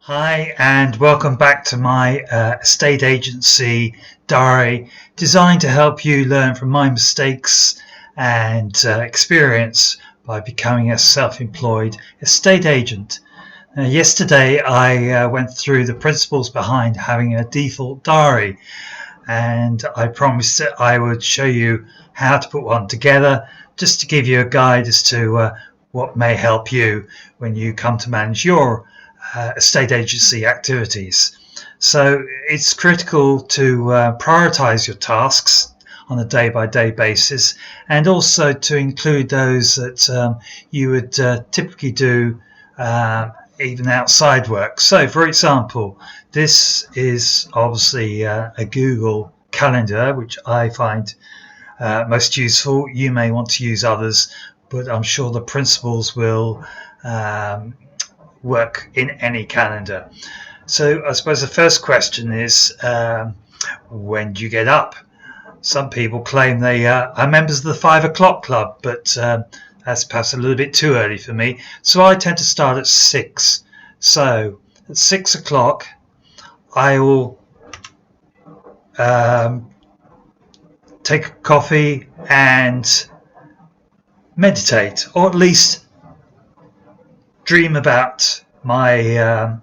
Hi and welcome back to my estate agency diary, designed to help you learn from my mistakes and experience by becoming a self-employed estate agent. Yesterday I went through the principles behind having a default diary, and I promised that I would show you how to put one together, just to give you a guide as to what may help you when you come to manage your estate agency activities. So it's critical to prioritize your tasks on a day-by-day basis, and also to include those that you would typically do even outside work. So, for example, this is obviously a Google Calendar, which I find most useful. You may want to use others, but I'm sure the principles will work in any calendar. So I suppose the first question is, when do you get up? Some people claim they are members of the 5 o'clock club, but that's perhaps a little bit too early for me. So I tend to start at 6. So at 6 o'clock, I will take a coffee and meditate, or at least dream about my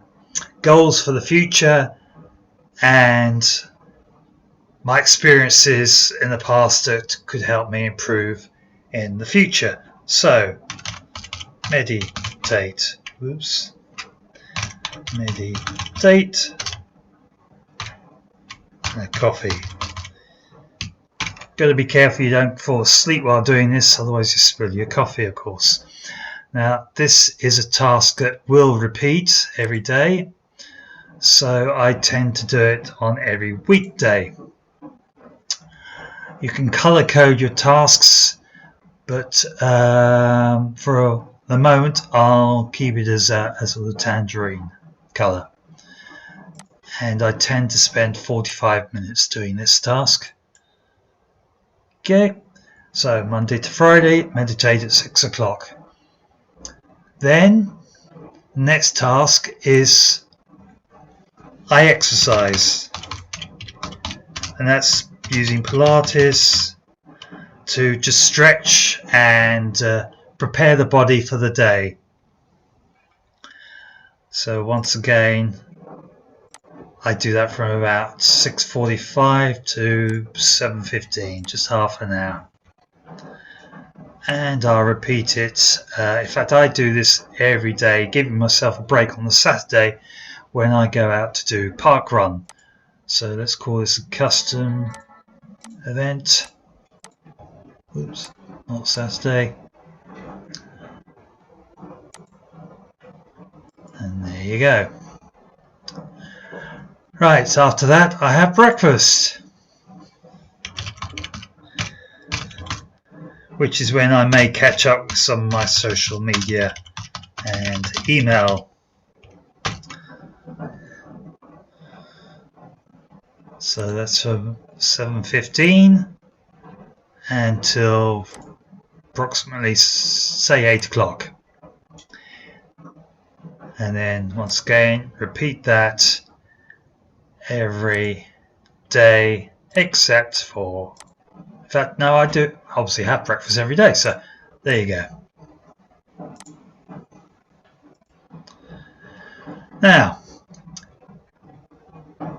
goals for the future and my experiences in the past that could help me improve in the future. So, meditate, and a coffee. Got to be careful you don't fall asleep while doing this, otherwise you spill your coffee, of course. Now, this is a task that will repeat every day, so I tend to do it on every weekday. You can color code your tasks, but for the moment I'll keep it as a tangerine color. And I tend to spend 45 minutes doing this task. Okay, so Monday to Friday, meditate at 6 o'clock. Then, next task is I exercise, and that's using Pilates to just stretch and prepare the body for the day. So once again, I do that from about 6:45 to 7:15, just half an hour. And I'll repeat it. In fact, I do this every day, giving myself a break on the Saturday when I go out to do park run. So let's call this a custom event. Oops, not Saturday. And there you go. Right, so after that I have breakfast, which is when I may catch up with some of my social media and email. So that's from 7:15 until approximately, say, 8 o'clock. And then once again, repeat that every day except for, in fact, no, I do obviously have breakfast every day, so there you go. Now,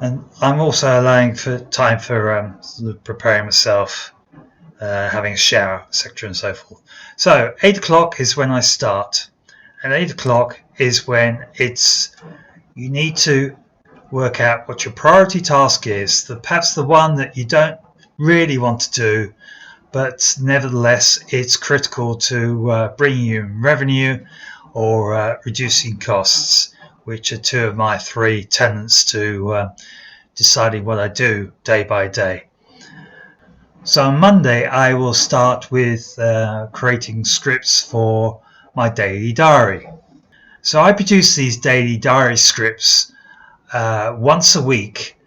and I'm also allowing for time for preparing myself, having a shower, etc. and so forth. So 8 o'clock is when I start, and 8 o'clock is when you need to work out what your priority task is, perhaps the one that you don't really want to do, but nevertheless it's critical to bringing you revenue or reducing costs, which are two of my 3 tenets to deciding what I do day by day. So on Monday I will start with creating scripts for my daily diary. So I produce these daily diary scripts once a week,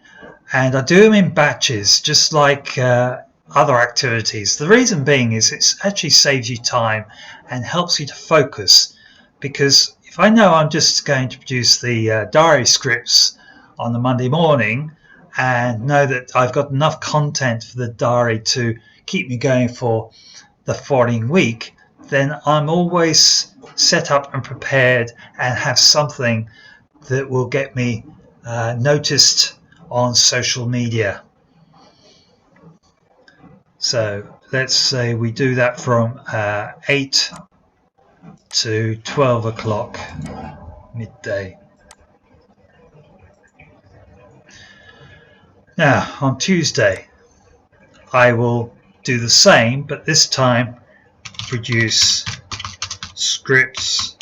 and I do them in batches, just like other activities. The reason being is it actually saves you time and helps you to focus, because If I know I'm just going to produce the diary scripts on the Monday morning and know that I've got enough content for the diary to keep me going for the following week, then I'm always set up and prepared and have something that will get me noticed on social media. So let's say we do that from 8 to 12 o'clock midday. Now on Tuesday I will do the same, but this time produce scripts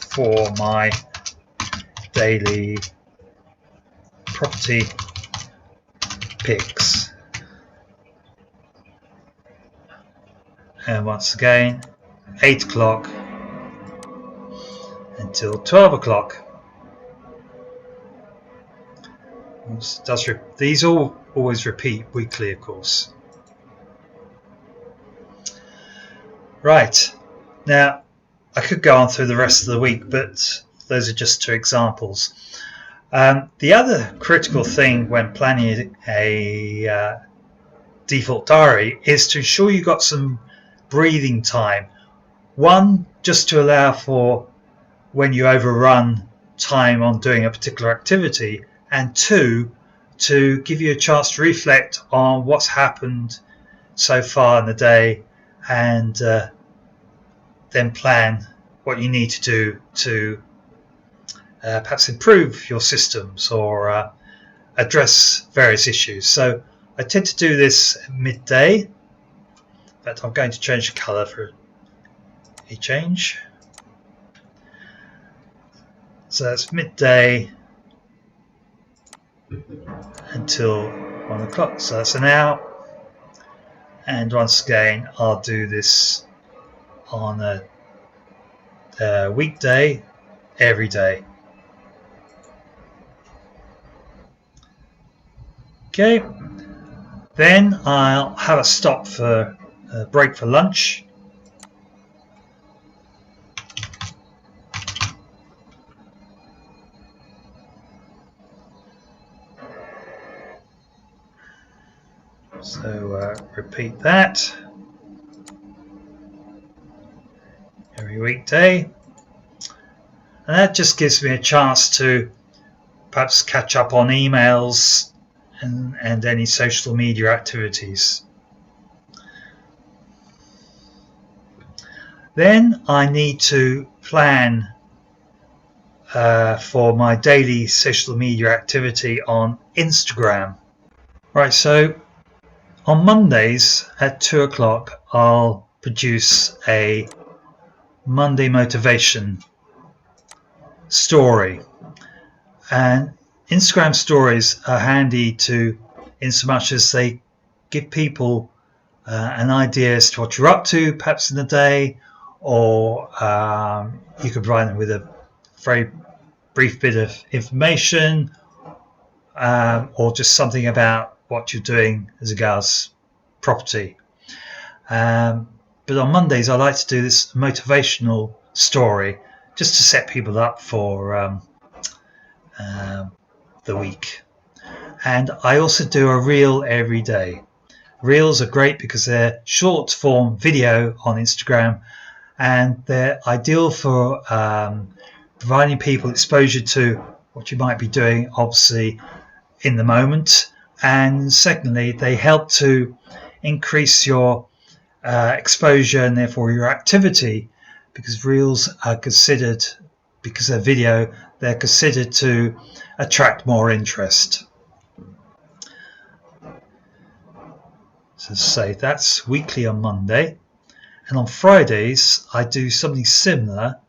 for my daily property picks. And once again, 8 o'clock until 12 o'clock. These all always repeat weekly, of course. Right, now I could go on through the rest of the week, but those are just 2 examples. The other critical thing when planning a default diary is to ensure you've got some breathing time. One, just to allow for when you overrun time on doing a particular activity, and 2, to give you a chance to reflect on what's happened so far in the day and then plan what you need to do to perhaps improve your systems or address various issues. So I tend to do this at midday. In fact, I'm going to change the colour for a change. So that's midday until 1 o'clock. So that's an hour. And once again, I'll do this on a weekday every day. Okay. Then I'll have a stop for a break for lunch. So repeat that every weekday, and that just gives me a chance to perhaps catch up on emails and any social media activities. Then I need to plan for my daily social media activity on Instagram. Right, so on Mondays at 2 o'clock I'll produce a Monday motivation story, and Instagram stories are handy in so much as they give people an idea as to what you're up to perhaps in the day, or you could provide them with a very brief bit of information, or just something about what you're doing as regards property. But on Mondays I like to do this motivational story just to set people up for the week. And I also do a reel every day. Reels are great because they're short form video on Instagram, and they're ideal for providing people exposure to what you might be doing, obviously, in the moment. And secondly, they help to increase your exposure and therefore your activity, because reels are considered, because they're video, they're considered to attract more interest. So say that's weekly on Monday, and on Fridays I do something similar,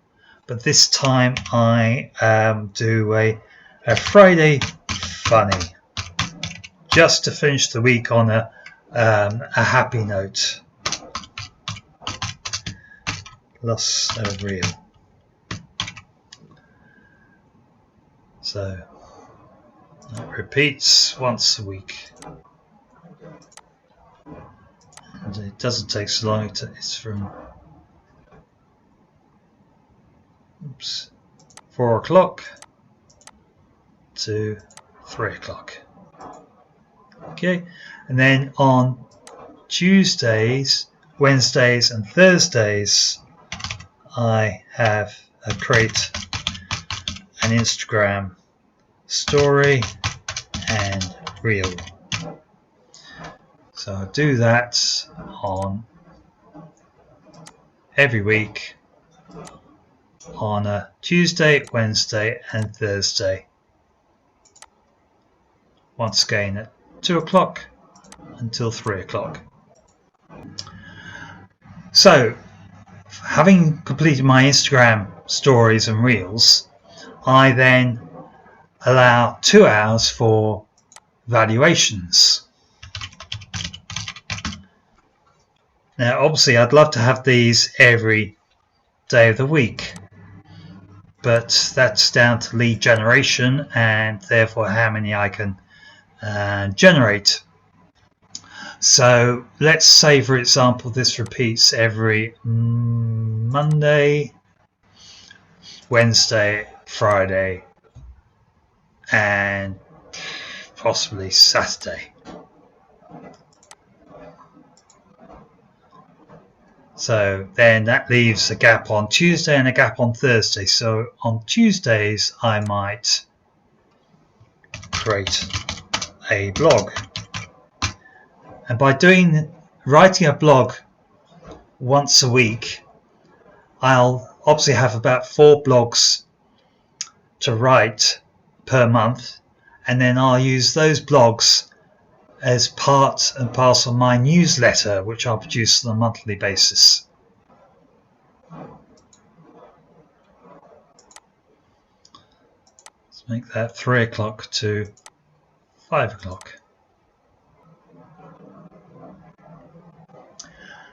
but this time I do a Friday funny, just to finish the week on a happy note. Loss of reel. So it repeats once a week. And it doesn't take so long. It's from 4 o'clock to 3 o'clock. Okay, and then on Tuesdays, Wednesdays and Thursdays I create an Instagram story and reel. So I do that on every week on a Tuesday, Wednesday and Thursday. Once again at 2 o'clock until 3 o'clock. So, having completed my Instagram stories and reels, I then allow 2 hours for valuations. Now, obviously, I'd love to have these every day of the week, but that's down to lead generation and therefore how many I can generate. So let's say, for example, this repeats every Monday, Wednesday, Friday, and possibly Saturday. So then that leaves a gap on Tuesday and a gap on Thursday. So on Tuesdays, I might create a blog. And by writing a blog once a week, I'll obviously have about 4 blogs to write per month, and then I'll use those blogs as part and parcel of my newsletter, which I'll produce on a monthly basis. Let's make that 3 o'clock to 5 o'clock.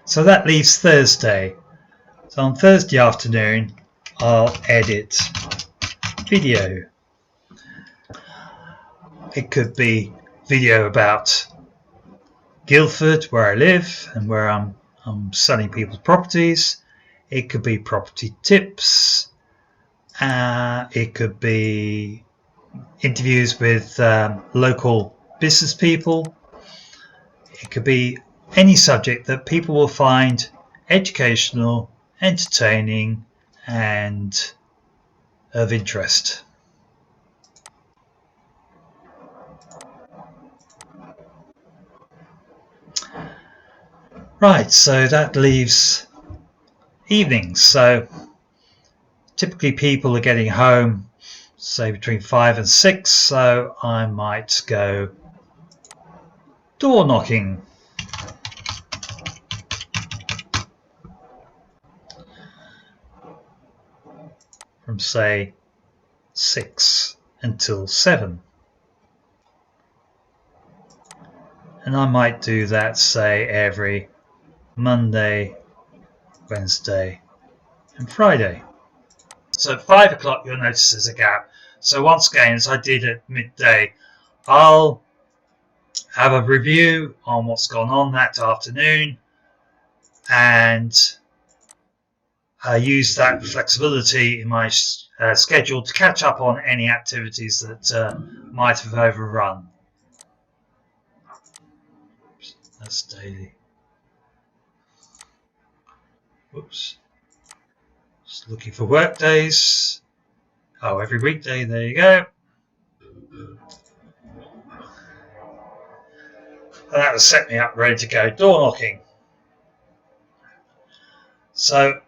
So that leaves Thursday. So on Thursday afternoon, I'll edit video. It could be video about Guildford, where I live and where I'm selling people's properties. It could be property tips. It could be interviews with local business people. It could be any subject that people will find educational, entertaining, and of interest. Right, so that leaves evenings. So typically people are getting home, say between 5 and 6, so I might go door knocking. From say 6 until 7. And I might do that, say, every Monday, Wednesday and Friday. So at 5 o'clock you'll notice there's a gap. So once again, as I did at midday, I'll have a review on what's gone on that afternoon and use that flexibility in my schedule to catch up on any activities that might have overrun. That's daily. Whoops. Just looking for work days. Oh, every weekday, there you go. And that will set me up ready to go door knocking. So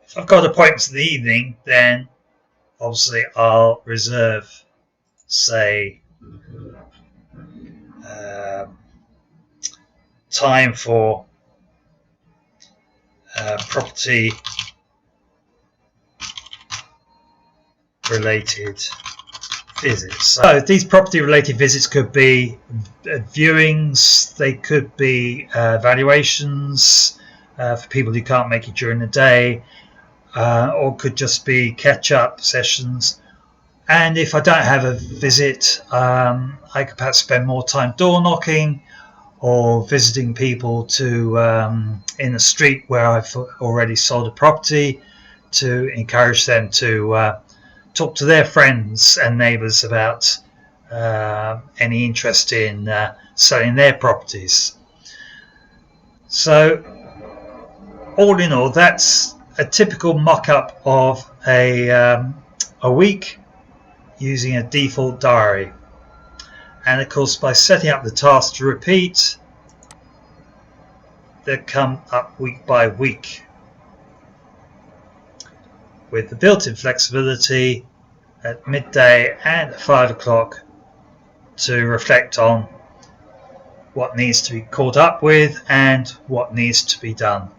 if I've got appointments in the evening, then obviously I'll reserve, say, time for property related visits. So these property related visits could be viewings, they could be valuations for people who can't make it during the day, or could just be catch-up sessions. And if I don't have a visit, I could perhaps spend more time door knocking or visiting people to in the street where I've already sold a property, to encourage them to talk to their friends and neighbours about any interest in selling their properties. So all in all, that's a typical mock-up of a week using a default diary. And of course, by setting up the task to repeat, they come up week by week with the built-in flexibility at midday and at 5 o'clock to reflect on what needs to be caught up with and what needs to be done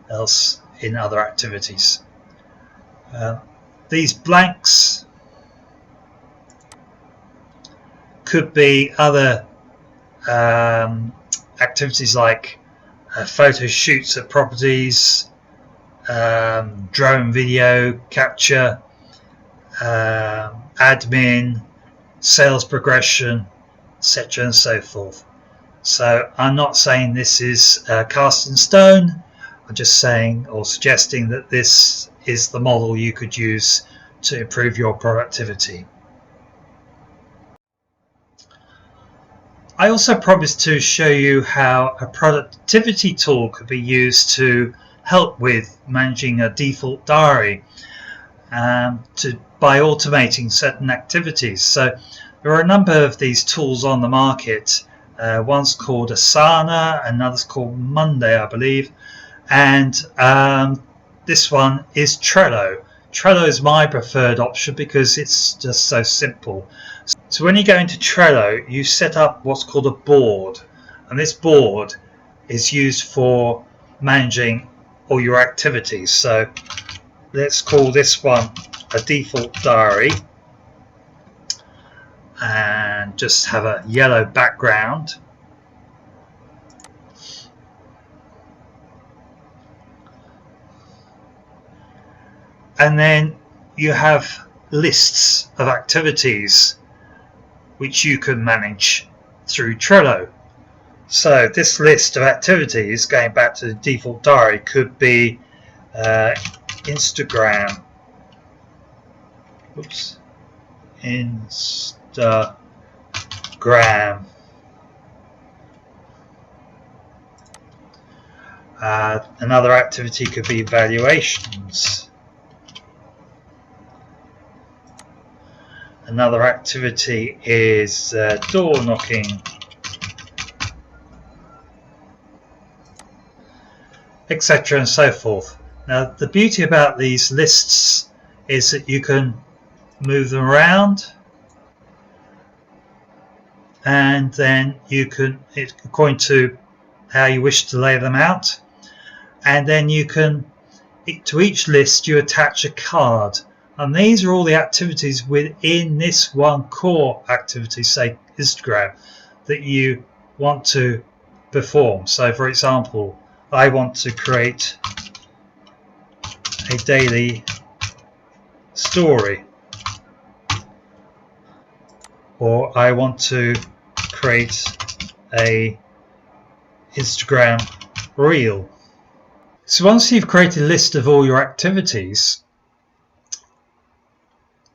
else in other activities. These blanks could be other activities like photo shoots at properties, drone video capture, admin, sales progression, etc. and so forth. So I'm not saying this is cast in stone. I'm just saying or suggesting that this is the model you could use to improve your productivity. I also promised to show you how a productivity tool could be used to help with managing a default diary by automating certain activities. So there are a number of these tools on the market. One's called Asana, another's called Monday, I believe, and this one is Trello. Trello is my preferred option because it's just so simple. So when you go into Trello, you set up what's called a board, and this board is used for managing all your activities. So let's call this one a default diary and just have a yellow background. And then you have lists of activities which you can manage through Trello. So this list of activities, going back to the default diary, could be Instagram. Another activity could be valuations. Another activity is door knocking. Etc. and so forth. Now the beauty about these lists is that you can move them around, and then you can, according to how you wish to lay them out, and then you can, to each list you attach a card, and these are all the activities within this one core activity, say Instagram, that you want to perform. So for example, I want to create a daily story, or I want to create a Instagram reel. So once you've created a list of all your activities,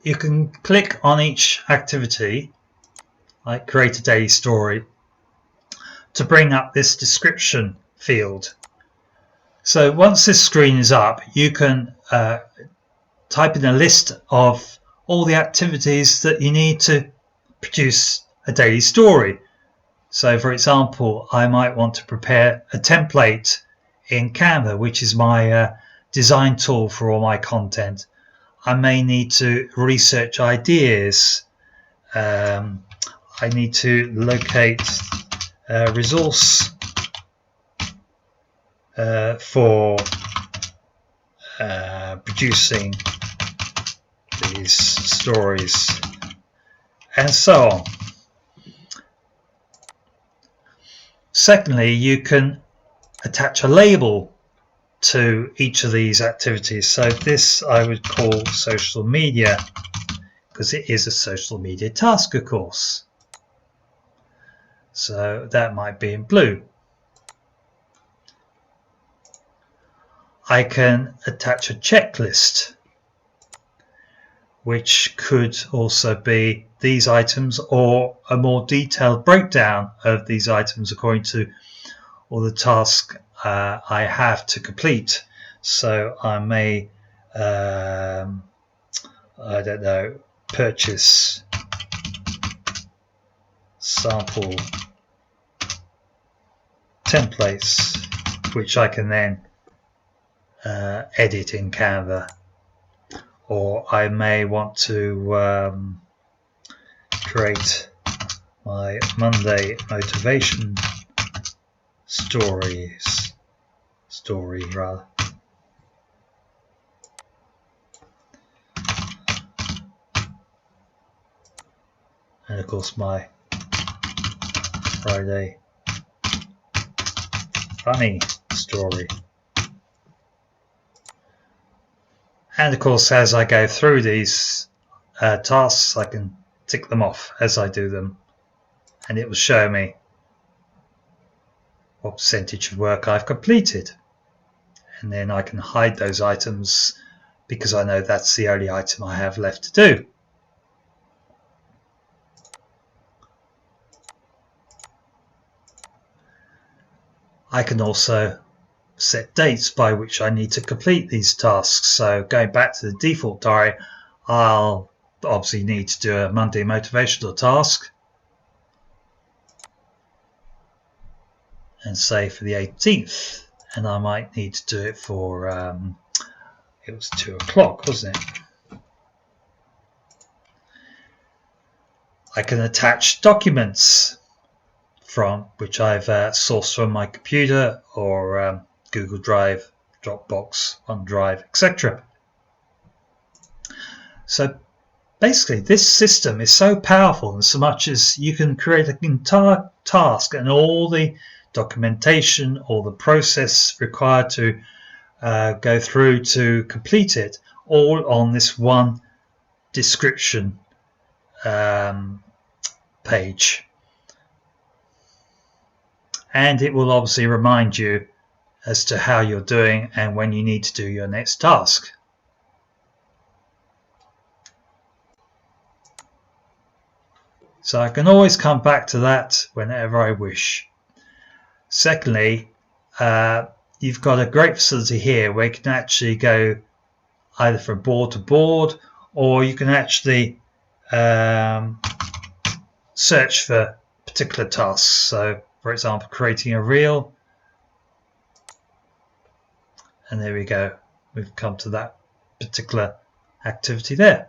you can click on each activity, like create a daily story, to bring up this description field. So once this screen is up, you can type in a list of all the activities that you need to produce a daily story. So for example, I might want to prepare a template in Canva, which is my design tool for all my content. I may need to research ideas. I need to locate a resource for producing these stories, and so on. Secondly, you can attach a label to each of these activities. So this I would call social media, because it is a social media task, of course. So that might be in blue. I can attach a checklist. which could also be these items or a more detailed breakdown of these items according to all the tasks I have to complete. So I may, I don't know, purchase sample templates, which I can then edit in Canva. Or I may want to create my Monday motivation story. And of course my Friday funny story. And of course, as I go through these tasks, I can tick them off as I do them, and it will show me what percentage of work I've completed. And then I can hide those items because I know that's the only item I have left to do. I can also set dates by which I need to complete these tasks. So going back to the default diary, I'll obviously need to do a Monday motivational task, and say for the 18th, and I might need to do it for it was 2 o'clock, wasn't it? I can attach documents from which I've sourced from my computer or Google Drive, Dropbox, OneDrive, etc. So basically this system is so powerful in so much as you can create an entire task and all the documentation or the process required to go through to complete it all on this one description page. And it will obviously remind you as to how you're doing and when you need to do your next task. So I can always come back to that whenever I wish. Secondly, you've got a great facility here where you can actually go either from board to board, or you can actually search for particular tasks. So for example, creating a reel, and there we go, we've come to that particular activity there.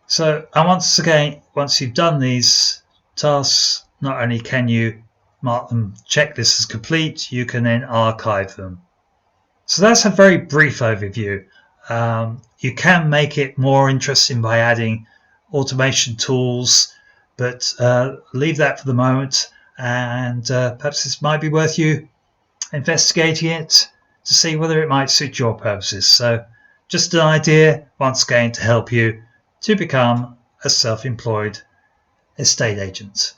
So, and once again, once you've done these tasks, not only can you mark them, check this as complete, you can then archive them. So that's a very brief overview. You can make it more interesting by adding automation tools, but leave that for the moment, and perhaps this might be worth you investigating it to see whether it might suit your purposes. So just an idea, once again, to help you to become a self-employed estate agent.